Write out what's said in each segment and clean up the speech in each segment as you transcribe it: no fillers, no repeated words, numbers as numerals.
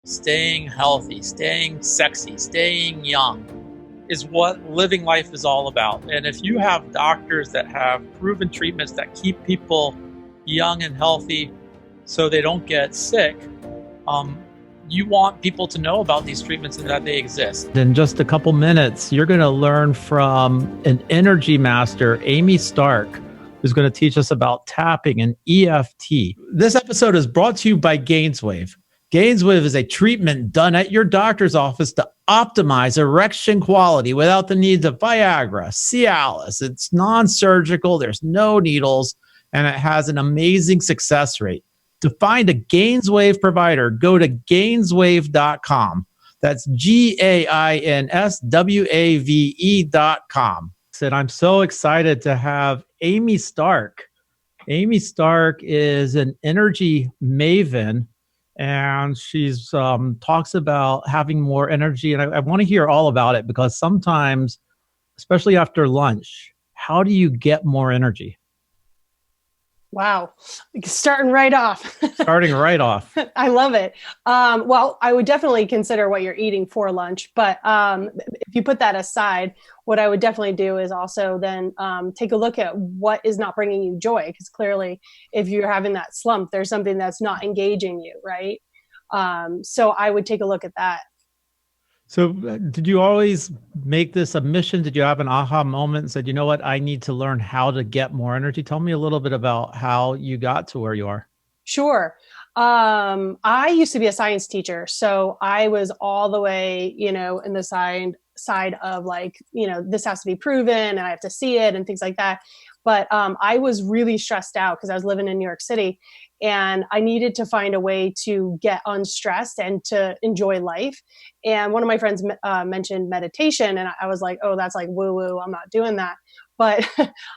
Staying healthy, staying sexy, staying young is what living life is all about. And if you have doctors that have proven treatments that keep people young and healthy so they don't get sick, you want people to know about these treatments and that they exist. In just a couple minutes, you're going to learn from an energy master, Amy Stark, who's going to teach us about tapping and EFT. This episode is brought to you by Gainswave. Gainswave is a treatment done at your doctor's office to optimize erection quality without the needs of Viagra, Cialis. It's non-surgical, there's no needles, and it has an amazing success rate. To find a Gainswave provider, go to gainswave.com. That's GAINSWAVE.com. And I'm so excited to have Amy Stark. Amy Stark is an energy maven, and she's talks about having more energy. And I want to hear all about it because sometimes, especially after lunch, how do you get more energy? Wow. Starting right off. Starting right off. I love it. Well, I would definitely consider what you're eating for lunch, but if you put that aside, what I would definitely do is also then take a look at what is not bringing you joy, because clearly if you're having that slump, there's something that's not engaging you, right? So I would take a look at that. So did you always make this a mission? Did you have an aha moment and said, you know what, I need to learn how to get more energy? Tell me a little bit about how you got to where you are. Sure. I used to be a science teacher. So I was all the way, in the side of like, this has to be proven and I have to see it and things like that. But I was really stressed out because I was living in New York City and I needed to find a way to get unstressed and to enjoy life. And one of my friends mentioned meditation, and I was like, oh, that's like woo woo. I'm not doing that. But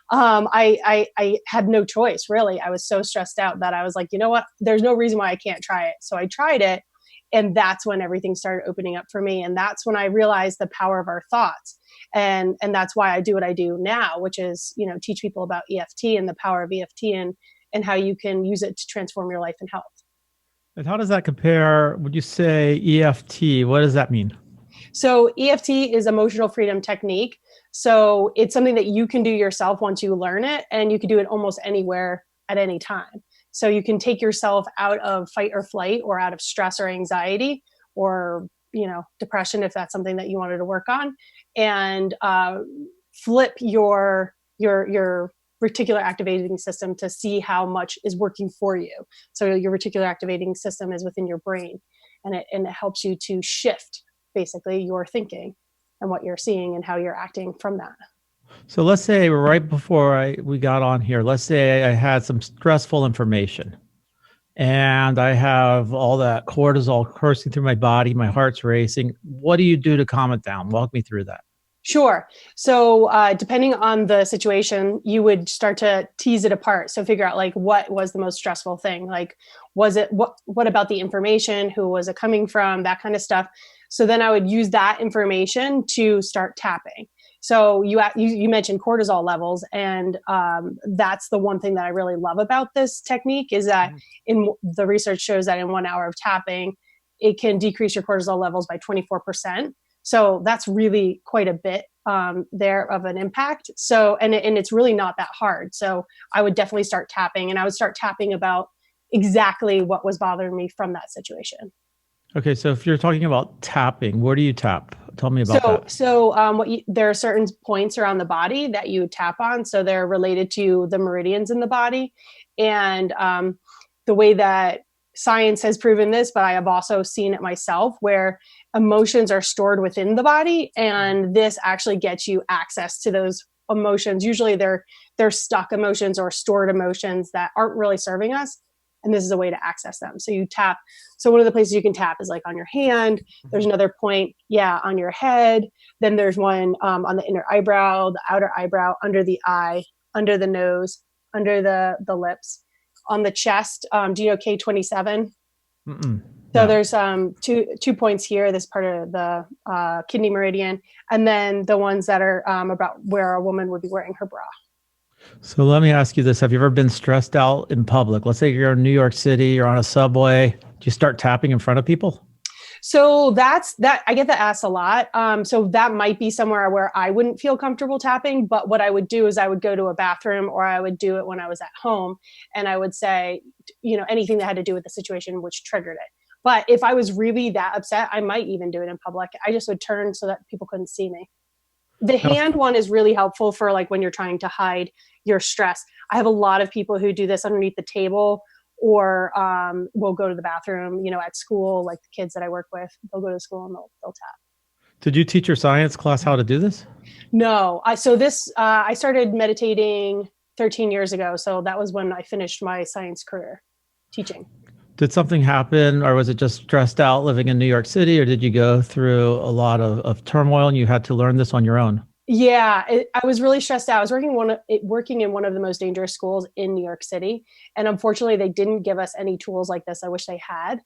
I had no choice, really. I was so stressed out that I was like, you know what? There's no reason why I can't try it. So I tried it. And that's when everything started opening up for me. And that's when I realized the power of our thoughts. And that's why I do what I do now, which is, teach people about EFT and the power of EFT and how you can use it to transform your life and health. And how does that compare? Would you say EFT? What does that mean? So EFT is emotional freedom technique. So it's something that you can do yourself once you learn it, and you can do it almost anywhere at any time. So you can take yourself out of fight or flight or out of stress or anxiety or, depression, if that's something that you wanted to work on, and flip your reticular activating system to see how much is working for you. So your reticular activating system is within your brain, and it helps you to shift basically your thinking and what you're seeing and how you're acting from that. So let's say right before we got on here, let's say I had some stressful information and I have all that cortisol coursing through my body, my heart's racing. What do you do to calm it down? Walk me through that. Sure. So depending on the situation, you would start to tease it apart. So figure out like what was the most stressful thing? Like, was it what about the information? Who was it coming from? That kind of stuff. So then I would use that information to start tapping. So you mentioned cortisol levels, and that's the one thing that I really love about this technique is that in the research shows that in 1 hour of tapping, it can decrease your cortisol levels by 24%. So that's really quite a bit there of an impact. So, and it's really not that hard. So I would definitely start tapping, and I would start tapping about exactly what was bothering me from that situation. Okay. So if you're talking about tapping, where do you tap? Tell me about that. So there are certain points around the body that you tap on. So they're related to the meridians in the body. And the way that science has proven this, but I have also seen it myself, where emotions are stored within the body, and this actually gets you access to those emotions. Usually they're stuck emotions or stored emotions that aren't really serving us, and this is a way to access them. So you tap. So one of the places you can tap is like on your hand. There's another point, on your head. Then there's one on the inner eyebrow, the outer eyebrow, under the eye, under the nose, under the lips. On the chest, do you know K27? Mm-mm. So there's two points here, this part of the kidney meridian, and then the ones that are about where a woman would be wearing her bra. So let me ask you this. Have you ever been stressed out in public? Let's say you're in New York City, you're on a subway. Do you start tapping in front of people? So that's that. I get that asked a lot. So that might be somewhere where I wouldn't feel comfortable tapping. But what I would do is I would go to a bathroom, or I would do it when I was at home, and I would say, anything that had to do with the situation which triggered it. But if I was really that upset, I might even do it in public. I just would turn so that people couldn't see me. The hand one is really helpful for like when you're trying to hide your stress. I have a lot of people who do this underneath the table, or will go to the bathroom, at school, like the kids that I work with, they'll go to school and they'll tap. Did you teach your science class how to do this? No, I started meditating 13 years ago. So that was when I finished my science career teaching. Did something happen, or was it just stressed out living in New York City, or did you go through a lot of turmoil and you had to learn this on your own? Yeah, I was really stressed out. I was working in one of the most dangerous schools in New York City. And unfortunately, they didn't give us any tools like this. I wish they had.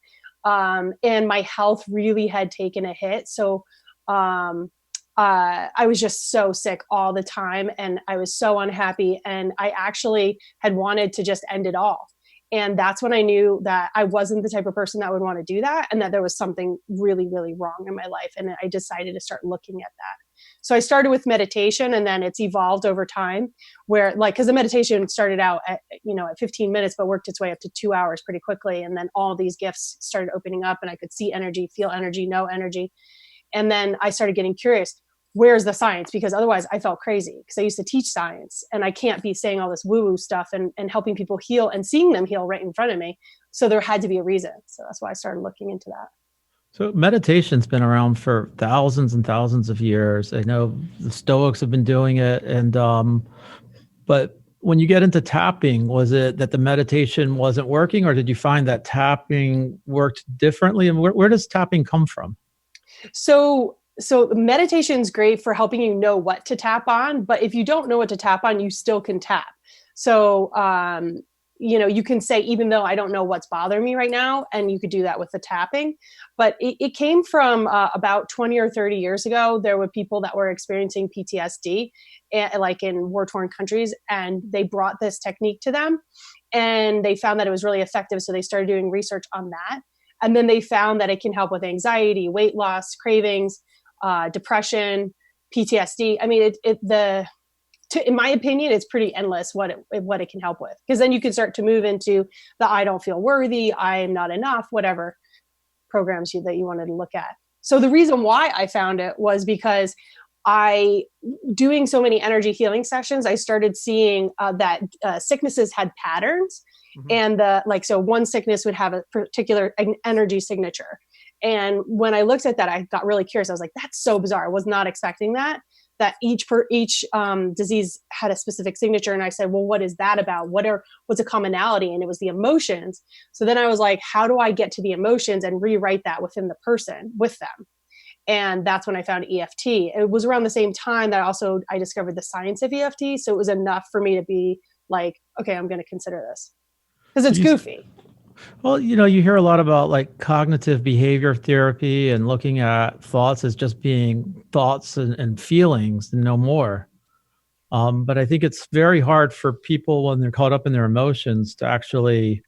And my health really had taken a hit. So I was just so sick all the time, and I was so unhappy. And I actually had wanted to just end it all. And that's when I knew that I wasn't the type of person that would want to do that, and that there was something really, really wrong in my life. And I decided to start looking at that. So I started with meditation, and then it's evolved over time where because the meditation started out at 15 minutes, but worked its way up to 2 hours pretty quickly. And then all these gifts started opening up, and I could see energy, feel energy, know energy. And then I started getting curious. Where's the science? Because otherwise I felt crazy, because I used to teach science, and I can't be saying all this woo-woo stuff and helping people heal and seeing them heal right in front of me. So there had to be a reason. So that's why I started looking into that. So meditation's been around for thousands and thousands of years. I know the Stoics have been doing it, and but when you get into tapping, was it that the meditation wasn't working, or did you find that tapping worked differently? And where does tapping come from? So meditation's great for helping you know what to tap on, but if you don't know what to tap on, you still can tap. So you can say, even though I don't know what's bothering me right now, and you could do that with the tapping. But it came from about 20 or 30 years ago. There were people that were experiencing PTSD, like in war-torn countries, and they brought this technique to them, and they found that it was really effective. So they started doing research on that. And then they found that it can help with anxiety, weight loss, cravings, depression, PTSD. I mean, in my opinion, it's pretty endless what it can help with, because then you can start to move into the I don't feel worthy, I am not enough, whatever programs that you wanted to look at. So the reason why I found it was because doing so many energy healing sessions, I started seeing that sicknesses had patterns. Mm-hmm. And so one sickness would have a particular energy signature. And when I looked at that, I got really curious. I was like, that's so bizarre. I was not expecting that each disease had a specific signature. And I said, well, what is that about? What's a commonality? And it was the emotions. So then I was like, how do I get to the emotions and rewrite that within the person with them? And that's when I found E.F.T. It was around the same time that I discovered the science of E.F.T. So it was enough for me to be like, okay, I'm going to consider this, because it's goofy. Well, you hear a lot about like cognitive behavior therapy and looking at thoughts as just being thoughts and feelings and no more. But I think it's very hard for people when they're caught up in their emotions to actually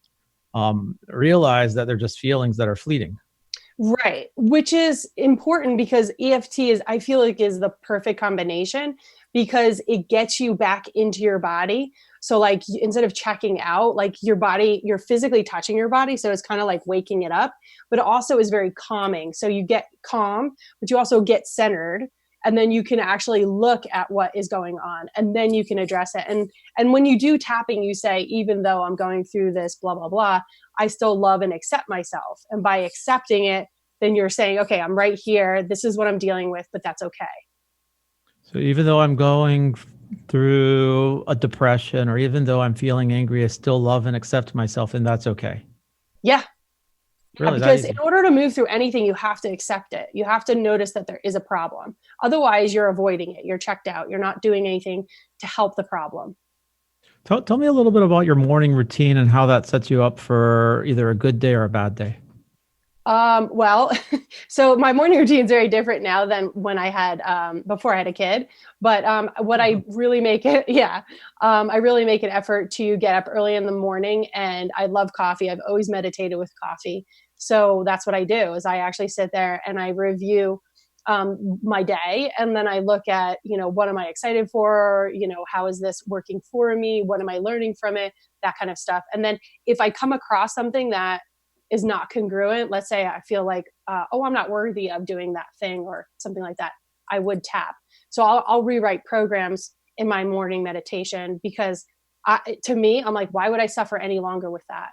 realize that they're just feelings that are fleeting. Right. Which is important, because EFT I feel like is the perfect combination, because it gets you back into your body. So like, instead of checking out, like your body, you're physically touching your body. So it's kind of like waking it up, but it also is very calming. So you get calm, but you also get centered. And then you can actually look at what is going on, and then you can address it. And when you do tapping, you say, even though I'm going through this, blah, blah, blah, I still love and accept myself. And by accepting it, then you're saying, okay, I'm right here. This is what I'm dealing with, but that's okay. So even though I'm going through a depression, or even though I'm feeling angry, I still love and accept myself, and that's okay. Yeah. Really, because in order to move through anything, you have to accept it. You have to notice that there is a problem. Otherwise, you're avoiding it. You're checked out. You're not doing anything to help the problem. Tell me a little bit about your morning routine and how that sets you up for either a good day or a bad day. Well, so my morning routine is very different now than when I had, before I had a kid, but, I really make it, I really make an effort to get up early in the morning, and I love coffee. I've always meditated with coffee. So that's what I do, is I actually sit there and I review my day. And then I look at, what am I excited for? How is this working for me? What am I learning from it? That kind of stuff. And then if I come across something that is not congruent, let's say I feel like, I'm not worthy of doing that thing or something like that, I would tap. So I'll rewrite programs in my morning meditation, because to me, I'm like, why would I suffer any longer with that?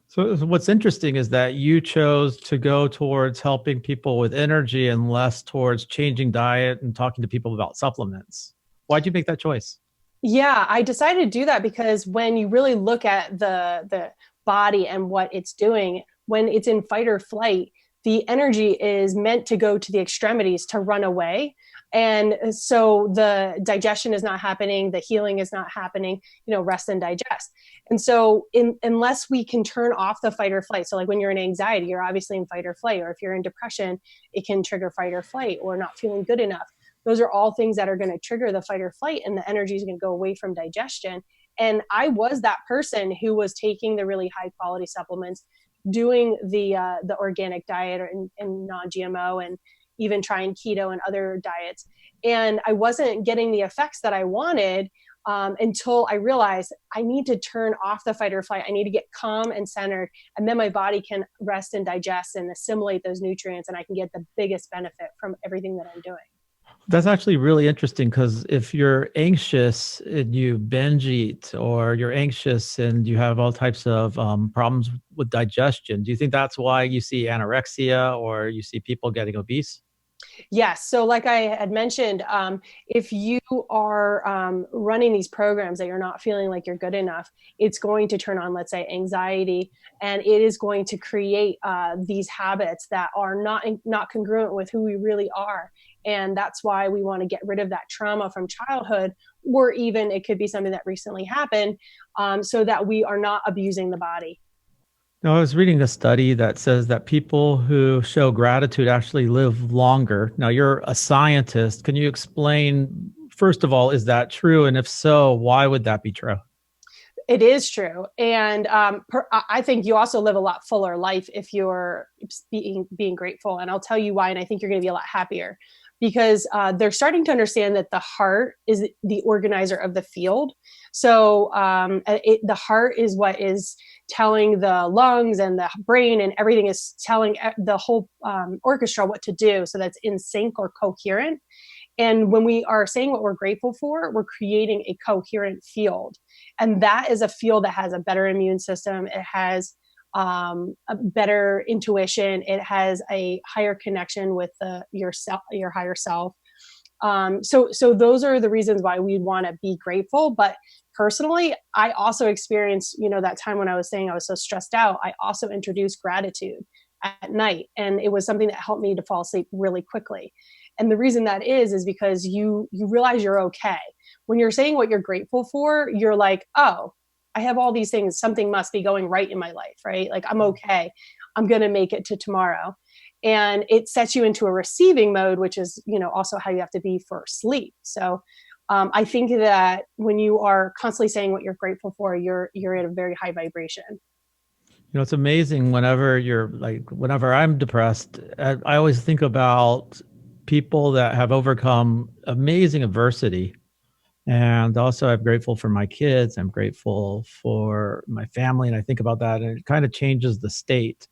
So what's interesting is that you chose to go towards helping people with energy and less towards changing diet and talking to people about supplements. Why'd you make that choice? Yeah, I decided to do that because when you really look at the body and what it's doing, when it's in fight or flight, the energy is meant to go to the extremities to run away. And so the digestion is not happening, the healing is not happening, rest and digest. And so unless we can turn off the fight or flight, so like when you're in anxiety, you're obviously in fight or flight, or if you're in depression, it can trigger fight or flight, or not feeling good enough. Those are all things that are going to trigger the fight or flight, and the energy is going to go away from digestion. And I was that person who was taking the really high quality supplements, doing the organic diet and non-GMO, and even trying keto and other diets. And I wasn't getting the effects that I wanted until I realized I need to turn off the fight or flight. I need to get calm and centered, and then my body can rest and digest and assimilate those nutrients, and I can get the biggest benefit from everything that I'm doing. That's actually really interesting, because if you're anxious and you binge eat, or you're anxious and you have all types of problems with digestion, do you think that's why you see anorexia or you see people getting obese? Yes. So like I had mentioned, if you are running these programs that you're not feeling like you're good enough, it's going to turn on, let's say, anxiety, and it is going to create these habits that are not congruent with who we really are. And that's why we want to get rid of that trauma from childhood, or even it could be something that recently happened, so that we are not abusing the body. No, I was reading a study that says that people who show gratitude actually live longer. Now, you're a scientist. Can you explain, first of all, is that true? And if so, why would that be true? It is true. And I think you also live a lot fuller life if you're being grateful. And I'll tell you why. And I think you're going to be a lot happier, because they're starting to understand that the heart is the organizer of the field. So the heart is what is telling the lungs and the brain, and everything is telling the whole orchestra what to do, so that's in sync or coherent. And when we are saying what we're grateful for, we're creating a coherent field. And that is a field that has a better immune system. It has a better intuition. It has a higher connection with your higher self. So those are the reasons why we want to be grateful. But personally, I also experienced, that time when I was saying I was so stressed out, I also introduced gratitude at night. And it was something that helped me to fall asleep really quickly. And the reason that is because you realize you're okay. When you're saying what you're grateful for, you're like, oh, I have all these things. Something must be going right in my life, right? Like, I'm okay. I'm going to make it to tomorrow. And it sets you into a receiving mode, which is, also how you have to be for sleep. So I think that when you are constantly saying what you're grateful for, you're at a very high vibration. It's amazing whenever I'm depressed, I always think about people that have overcome amazing adversity. And also, I'm grateful for my kids. I'm grateful for my family. And I think about that, and it kind of changes the state.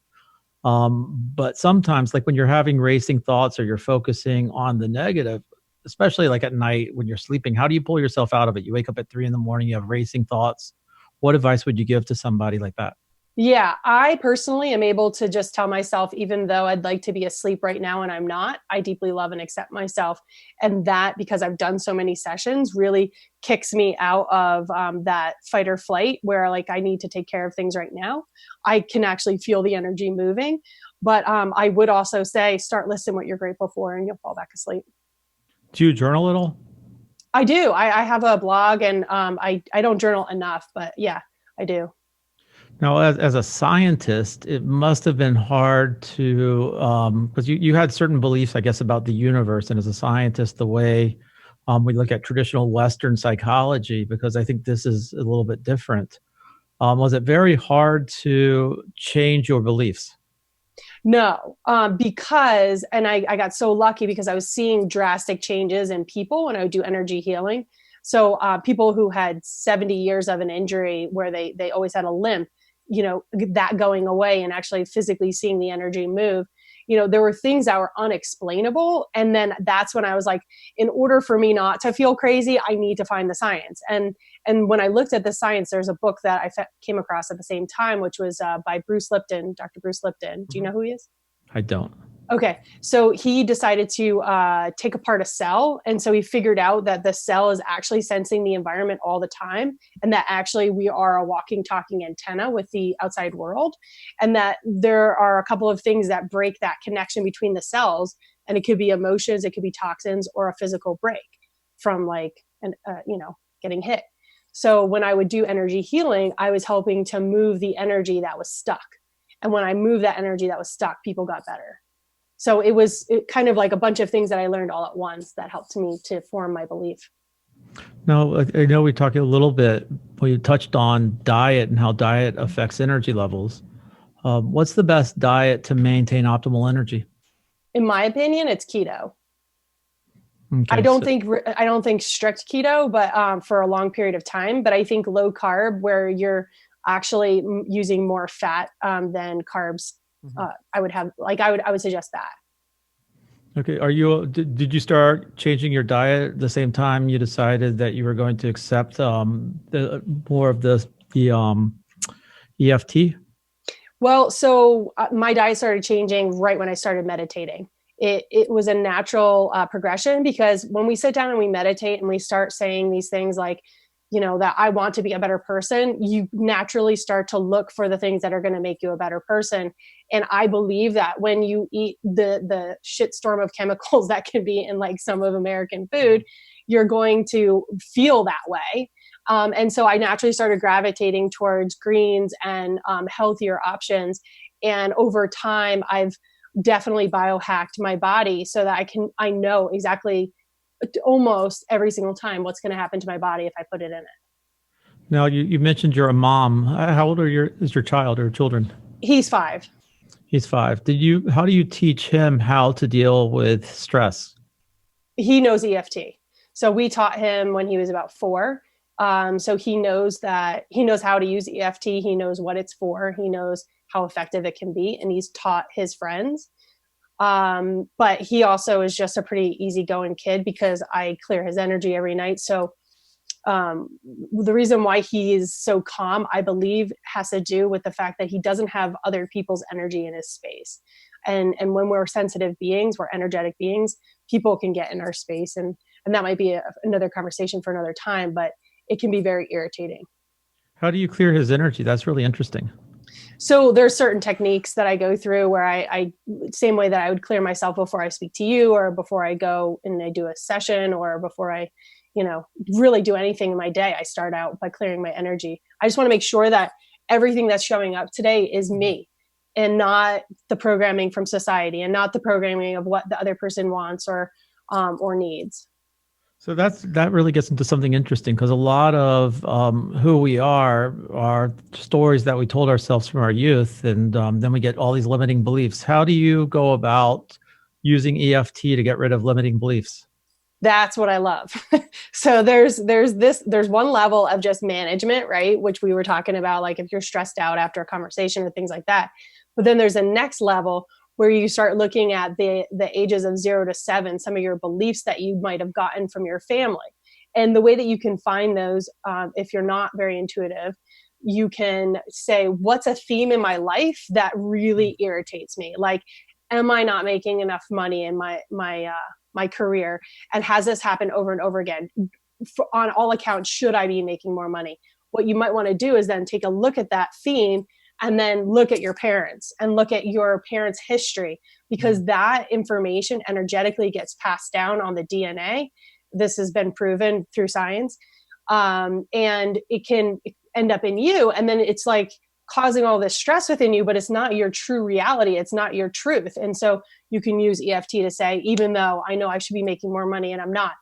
But sometimes, like when you're having racing thoughts or you're focusing on the negative, especially like at night when you're sleeping, how do you pull yourself out of it? You wake up at 3 a.m, you have racing thoughts. What advice would you give to somebody like that? Yeah, I personally am able to just tell myself, even though I'd like to be asleep right now and I'm not, I deeply love and accept myself. And that, because I've done so many sessions, really kicks me out of that fight or flight where like I need to take care of things right now. I can actually feel the energy moving. But I would also say, start listing what you're grateful for and you'll fall back asleep. Do you journal at all? I do. I have a blog, and I don't journal enough, but yeah, I do. Now, as a scientist, it must have been hard to, because you had certain beliefs, I guess, about the universe. And as a scientist, the way we look at traditional Western psychology, because I think this is a little bit different. Was it very hard to change your beliefs? No, because, and I got so lucky because I was seeing drastic changes in people when I would do energy healing. So people who had 70 years of an injury where they always had a limp, that going away and actually physically seeing the energy move, there were things that were unexplainable. And then that's when I was like, in order for me not to feel crazy, I need to find the science. And when I looked at the science, there's a book that I came across at the same time, which was by Bruce Lipton, Dr. Bruce Lipton. Do you know who he is? I don't. Okay. So he decided to take apart a cell. And so he figured out that the cell is actually sensing the environment all the time. And that actually we are a walking, talking antenna with the outside world. And that there are a couple of things that break that connection between the cells. And it could be emotions, it could be toxins, or a physical break from getting hit. So when I would do energy healing, I was helping to move the energy that was stuck. And when I moved that energy that was stuck, people got better. So it was kind of like a bunch of things that I learned all at once that helped me to form my belief. Now, I know we talked a little bit, we touched on diet and how diet affects energy levels. What's the best diet to maintain optimal energy? In my opinion, it's keto. Okay, I don't think strict keto, but for a long period of time. But I think low carb, where you're actually using more fat than carbs, I would suggest that. Okay. Did you start changing your diet at the same time you decided that you were going to accept more of the EFT? Well, so my diet started changing right when I started meditating. It was a natural progression, because when we sit down and we meditate and we start saying these things like, that I want to be a better person, you naturally start to look for the things that are going to make you a better person. And I believe that when you eat the shitstorm of chemicals that can be in like some of American food, you're going to feel that way. And so I naturally started gravitating towards greens and healthier options. And over time, I've definitely biohacked my body so that I know exactly almost every single time what's going to happen to my body if I put it in it. Now, you mentioned you're a mom. How old is your child or children? He's 5. He's 5. How do you teach him how to deal with stress? He knows EFT. So we taught him when he was about 4. So he knows how to use EFT. He knows what it's for. He knows how effective it can be. And he's taught his friends. But he also is just a pretty easygoing kid because I clear his energy every night. So the reason why he is so calm, I believe, has to do with the fact that he doesn't have other people's energy in his space. And when we're sensitive beings, we're energetic beings, people can get in our space. And that might be another conversation for another time, but it can be very irritating. How do you clear his energy? That's really interesting. So there's certain techniques that I go through where I same way that I would clear myself before I speak to you, or before I go and I do a session, or before I, really do anything in my day, I start out by clearing my energy. I just want to make sure that everything that's showing up today is me and not the programming from society and not the programming of what the other person wants or needs. So that really gets into something interesting, because a lot of who we are stories that we told ourselves from our youth, and then we get all these limiting beliefs. How do you go about using EFT to get rid of limiting beliefs? That's what I love. So there's one level of just management, right? Which we were talking about, like if you're stressed out after a conversation or things like that. But then there's a next level where you start looking at the ages of 0 to 7, some of your beliefs that you might have gotten from your family. And the way that you can find those, if you're not very intuitive, you can say, what's a theme in my life that really irritates me? Like, am I not making enough money in my career? And has this happened over and over again? On all accounts, should I be making more money? What you might want to do is then take a look at that theme and then look at your parents and look at your parents' history, because that information energetically gets passed down on the DNA. This has been proven through science. And it can end up in you. And then it's like causing all this stress within you, but it's not your true reality. It's not your truth. And so you can use EFT to say, even though I know I should be making more money and I'm not,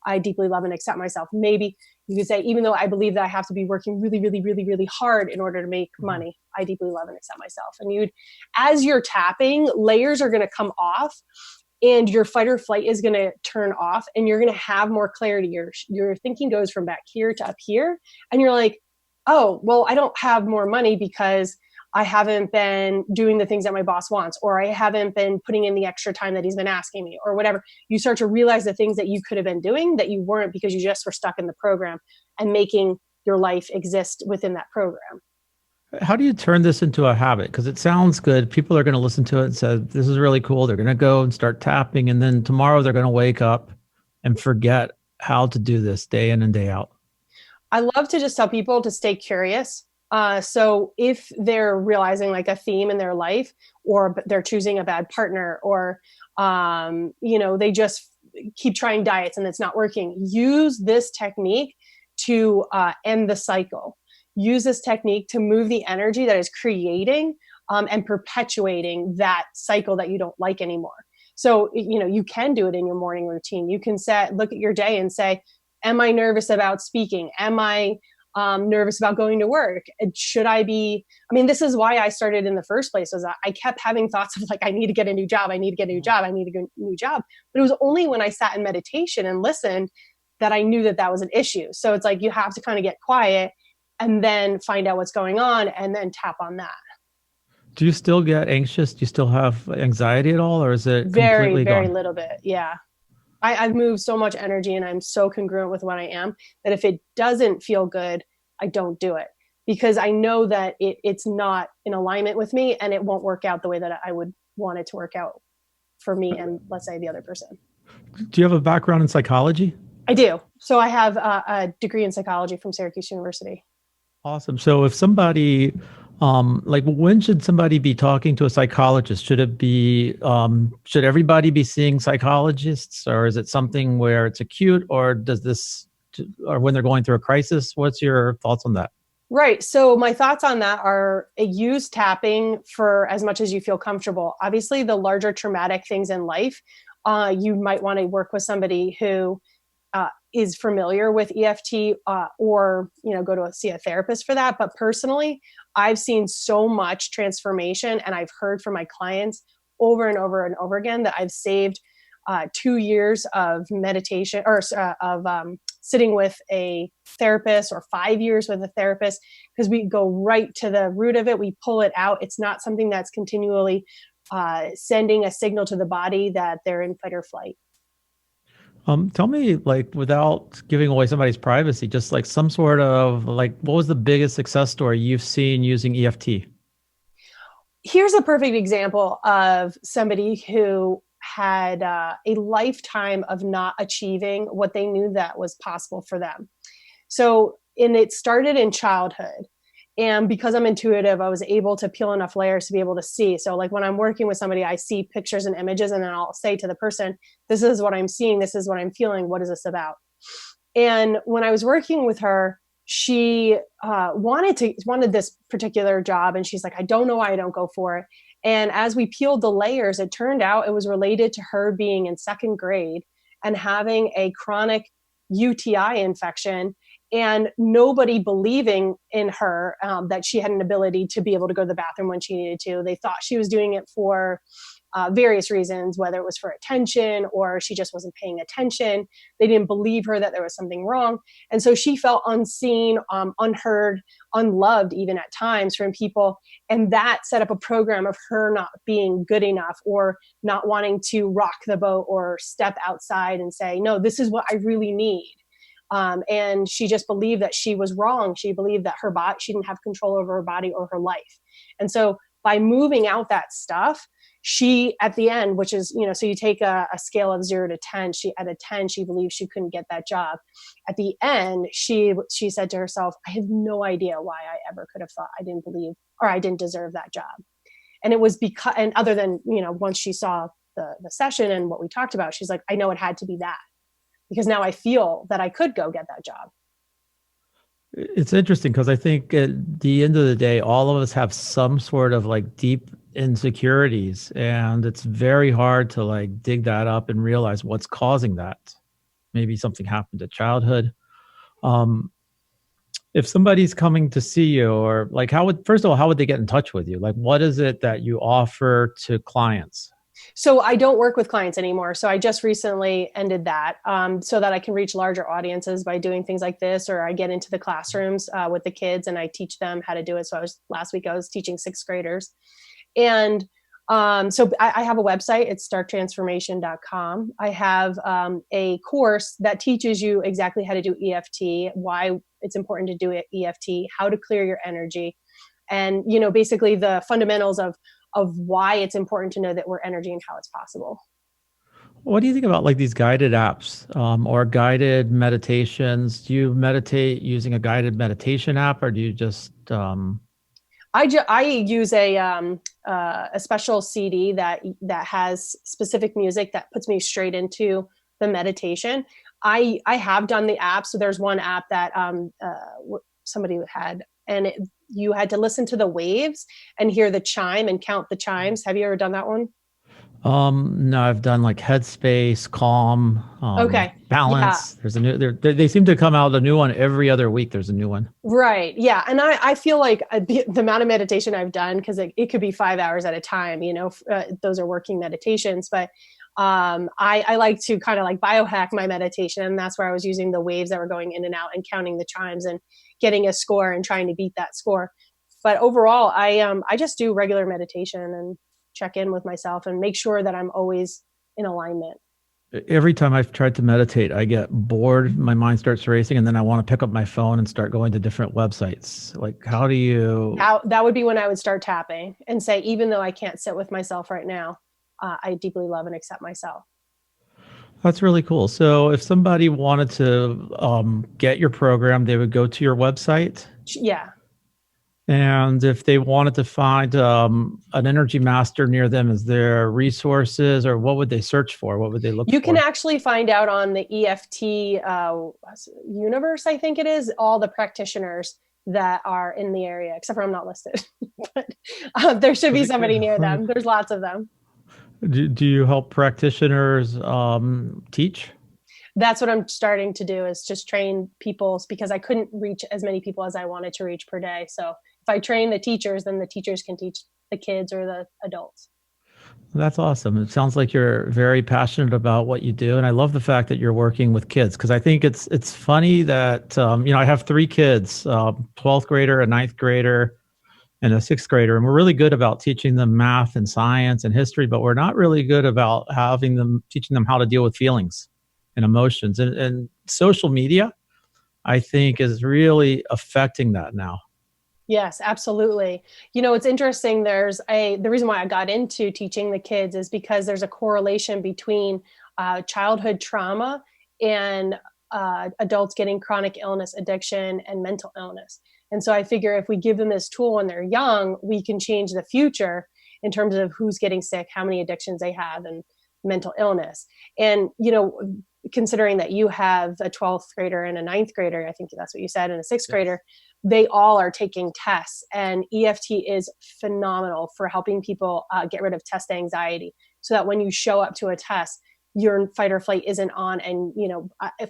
I deeply love and accept myself. Maybe You could say, even though I believe that I have to be working really, really, really, really hard in order to make money, I deeply love and accept myself. And as you're tapping, layers are going to come off, and your fight or flight is going to turn off, and you're going to have more clarity. Your thinking goes from back here to up here. And you're like, oh, well, I don't have more money because I haven't been doing the things that my boss wants, or I haven't been putting in the extra time that he's been asking me, or whatever. You start to realize the things that you could have been doing that you weren't, because you just were stuck in the program and making your life exist within that program. How do you turn this into a habit? Because it sounds good. People are going to listen to it and say, this is really cool. They're going to go and start tapping. And then tomorrow they're going to wake up and forget how to do this day in and day out. I love to just tell people to stay curious. So if they're realizing like a theme in their life, or they're choosing a bad partner, or, they just keep trying diets and it's not working, use this technique to end the cycle. Use this technique to move the energy that is creating and perpetuating that cycle that you don't like anymore. So, you can do it in your morning routine. You can look at your day and say, am I nervous about speaking? Am I nervous about going to work? Should I be? This is why I started in the first place, was I kept having thoughts of like, I need to get a new job. I need to get a new job. I need to get a new job. But it was only when I sat in meditation and listened that I knew that was an issue. So it's like, you have to kind of get quiet and then find out what's going on and then tap on that. Do you still get anxious? Do you still have anxiety at all? Or is it completely gone? Very little bit. Yeah. I've moved so much energy, and I'm so congruent with what I am, that if it doesn't feel good, I don't do it, because I know that it's not in alignment with me, and it won't work out the way that I would want it to work out for me and, let's say, the other person. Do you have a background in psychology? I do. So I have a degree in psychology from Syracuse University. Awesome. So if somebody, when should somebody be talking to a psychologist? Should it be, should everybody be seeing psychologists, or is it something where it's acute, or or when they're going through a crisis? What's your thoughts on that? Right. So my thoughts on that are, use tapping for as much as you feel comfortable. Obviously, the larger traumatic things in life, you might want to work with somebody who is familiar with EFT, or go to see a therapist for that. But personally, I've seen so much transformation, and I've heard from my clients over and over and over again that I've saved 2 years of meditation, or of sitting with a therapist, or 5 years with a therapist, because we go right to the root of it. We pull it out. It's not something that's continually sending a signal to the body that they're in fight or flight. Tell me, without giving away somebody's privacy, just like some sort of what was the biggest success story you've seen using EFT? Here's a perfect example of somebody who had a lifetime of not achieving what they knew that was possible for them. So, and it started in childhood. And because I'm intuitive, I was able to peel enough layers to be able to see. So like when I'm working with somebody, I see pictures and images, and then I'll say to the person, this is what I'm seeing. This is what I'm feeling. What is this about? And when I was working with her, she wanted this particular job. And she's like, I don't know why I don't go for it. And as we peeled the layers, it turned out it was related to her being in second grade and having a chronic UTI infection, and nobody believing in her that she had an ability to be able to go to the bathroom when she needed to. They thought she was doing it for various reasons, whether it was for attention or she just wasn't paying attention. They didn't believe her that there was something wrong. And so she felt unseen, unheard, unloved even at times from people. And that set up a program of her not being good enough, or not wanting to rock the boat or step outside and say, no, this is what I really need. And she just believed that she was wrong. She believed that she didn't have control over her body or her life. And so by moving out that stuff, she, at the end, which is, so you take a scale of 0 to 10, at a 10, she believed she couldn't get that job. At the end, she said to herself, I have no idea why I ever could have thought I didn't believe, or I didn't deserve that job. And it was because, and other than, once she saw the session and what we talked about, she's like, I know it had to be that, because now I feel that I could go get that job. It's interesting because I think at the end of the day, all of us have some sort of deep insecurities, and it's very hard to dig that up and realize what's causing that. Maybe something happened at childhood, Um, if somebody's coming to see you, or like, first of all, how would they get in touch with you? Like, what is it that you offer to clients? So I don't work with clients anymore. So I just recently ended that, so that I can reach larger audiences by doing things like this, or I get into the classrooms with the kids and I teach them how to do it. So last week I was teaching sixth graders, and so I have a website. It's starktransformation.com. I have a course that teaches you exactly how to do EFT, why it's important to do EFT, how to clear your energy, and basically the fundamentals of why it's important to know that we're energy and how it's possible. What do you think about like these guided apps or guided meditations? Do you meditate using a guided meditation app, or do you just I use a special CD that has specific music that puts me straight into the meditation. I have done the app. So there's one app that somebody had, and you had to listen to the waves and hear the chime and count the chimes. Have you ever done that one? No, I've done like Headspace, Calm, Okay. Yeah. Balance. There's a new. They seem to come out a new one every other week. There's a new one. Right. Yeah. And I feel like the amount of meditation I've done, because it could be 5 hours at a time, those are working meditations, but I like to kind of like biohack my meditation. And that's where I was using the waves that were going in and out and counting the chimes and getting a score and trying to beat that score. But overall, I just do regular meditation and check in with myself and make sure that I'm always in alignment. Every time I've tried to meditate, I get bored. My mind starts racing, and then I want to pick up my phone and start going to different websites. Like, how do you? That would be when I would start tapping and say, even though I can't sit with myself right now, I deeply love and accept myself. That's really cool. So, if somebody wanted to get your program, they would go to your website. Yeah. And if they wanted to find an energy master near them, is there resources, or what would they search for? What would they look for? You can actually find out on the E.F.T universe, I think it is, all the practitioners that are in the area, except for I'm not listed. But there should be somebody near them. There's lots of them. Do you help practitioners teach? That's what I'm starting to do, is just train people, because I couldn't reach as many people as I wanted to reach per day. So if I train the teachers, then the teachers can teach the kids or the adults. That's awesome. It sounds like you're very passionate about what you do, and I love the fact that you're working with kids, because I think it's funny that I have 3 kids, 12th grader, a 9th grader, and a 6th grader, and we're really good about teaching them math and science and history, but we're not really good about teaching them how to deal with feelings and emotions. And social media, I think, is really affecting that now. Yes, absolutely. It's interesting. The reason why I got into teaching the kids is because there's a correlation between childhood trauma and adults getting chronic illness, addiction, and mental illness. And so I figure if we give them this tool when they're young, we can change the future in terms of who's getting sick, how many addictions they have, and mental illness. And, considering that you have a 12th grader and a 9th grader, I think that's what you said, and a 6th grader, they all are taking tests. And EFT is phenomenal for helping people get rid of test anxiety, so that when you show up to a test, your fight or flight isn't on. And,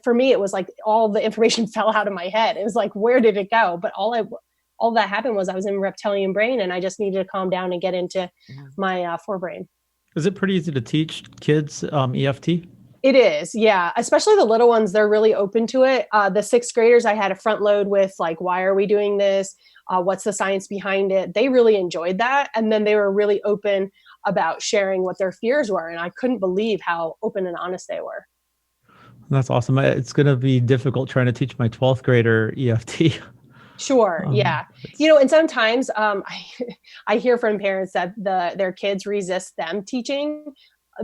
for me, it was like all the information fell out of my head. It was like, where did it go? But all that happened was I was in reptilian brain, and I just needed to calm down and get into my forebrain. Is it pretty easy to teach kids EFT? It is, yeah. Especially the little ones, they're really open to it. The 6th graders, I had a front load with like, why are we doing this? What's the science behind it? They really enjoyed that. And then they were really open about sharing what their fears were. And I couldn't believe how open and honest they were. That's awesome. It's going to be difficult trying to teach my 12th grader EFT. Sure. Yeah. And sometimes I hear from parents that their kids resist them teaching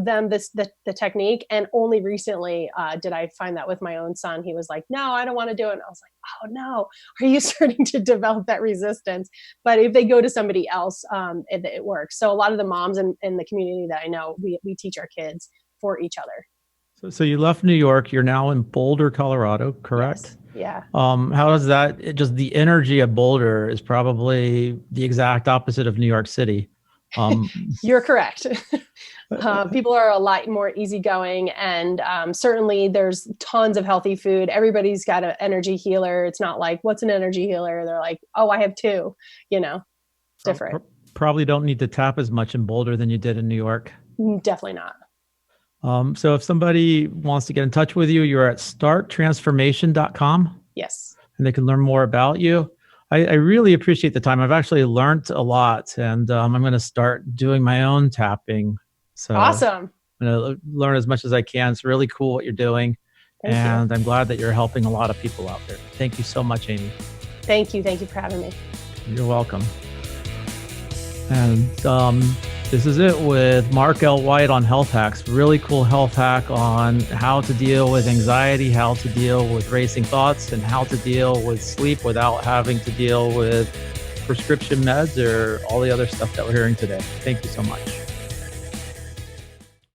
them the technique. And only recently did I find that with my own son. He was like, no, I don't want to do it. And I was like, oh no, are you starting to develop that resistance? But if they go to somebody else, it works. So a lot of the moms in the community that I know, we teach our kids for each other. So you left New York. You're now in Boulder, Colorado, correct? Yes. Yeah. How does that, just the energy of Boulder is probably the exact opposite of New York City. You're correct. People are a lot more easygoing, and certainly there's tons of healthy food. Everybody's got an energy healer. It's not like, what's an energy healer? They're like, oh, I have two, different. Probably don't need to tap as much in Boulder than you did in New York. Definitely not. So if somebody wants to get in touch with you, you're at starttransformation.com. Yes. And they can learn more about you. I really appreciate the time. I've actually learned a lot, and I'm going to start doing my own tapping. So awesome. I'm going to learn as much as I can. It's really cool what you're doing. Thank you. I'm glad that you're helping a lot of people out there. Thank you so much, Amy. Thank you. Thank you for having me. You're welcome. And this is it with Mark L. White on Health Hacks. Really cool health hack on how to deal with anxiety, how to deal with racing thoughts, and how to deal with sleep without having to deal with prescription meds or all the other stuff that we're hearing today. Thank you so much.